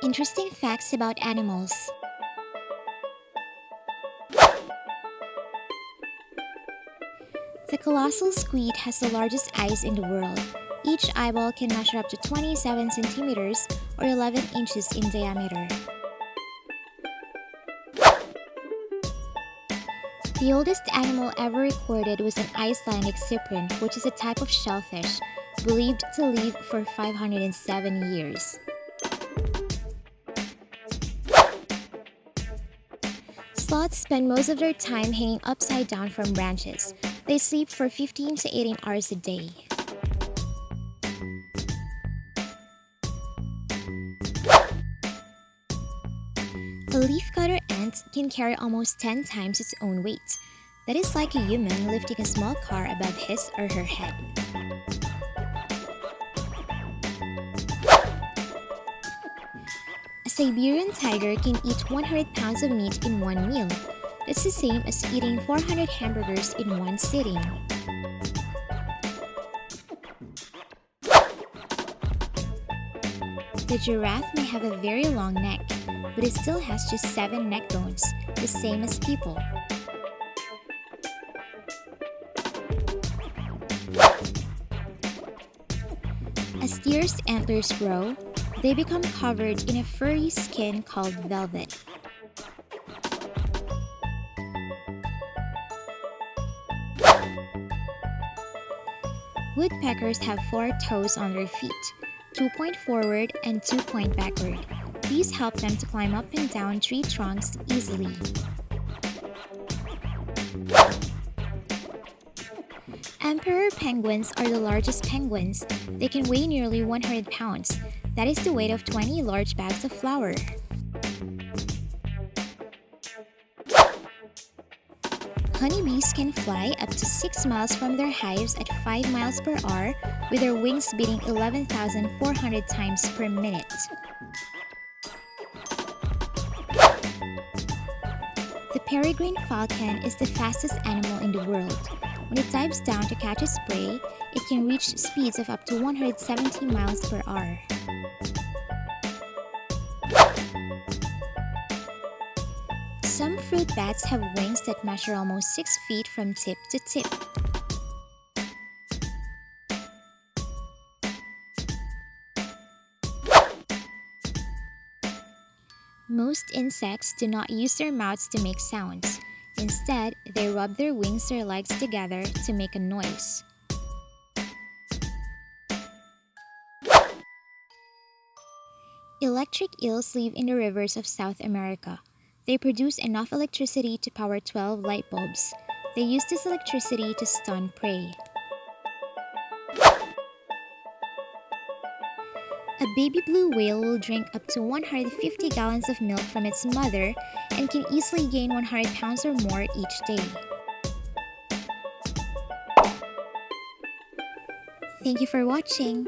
Interesting facts about animals. The colossal squid has the largest eyes in the world. Each eyeball can measure up to 27 centimeters or 11 inches in diameter. The oldest animal ever recorded was an Icelandic cyprin, which is a type of shellfish, believed to live for 507 years. Sloths spend most of their time hanging upside down from branches. They sleep for 15 to 18 hours a day. A leafcutter ant can carry almost 10 times its own weight. That is like a human lifting a small car above his or her head. A Siberian tiger can eat 100 pounds of meat in one meal. That's the same as eating 400 hamburgers in one sitting. The giraffe may have a very long neck, but it still has just 7 neck bones, the same as people. As deer's antlers grow, they become covered in a furry skin called velvet. Woodpeckers have 4 toes on their feet, 2 point forward and 2 point backward. These help them to climb up and down tree trunks easily. Emperor penguins are the largest penguins. They can weigh nearly 100 pounds. That is the weight of 20 large bags of flour. Honeybees can fly up to 6 miles from their hives at 5 miles per hour, with their wings beating 11,400 times per minute. The Peregrine Falcon is the fastest animal in the world. When it dives down to catch its prey, it can reach speeds of up to 170 miles per hour. Some fruit bats have wings that measure almost 6 feet from tip to tip. Most insects do not use their mouths to make sounds. Instead, they rub their wings or legs together to make a noise. Electric eels live in the rivers of South America. They produce enough electricity to power 12 light bulbs. They use this electricity to stun prey. A baby blue whale will drink up to 150 gallons of milk from its mother and can easily gain 100 pounds or more each day. Thank you for watching.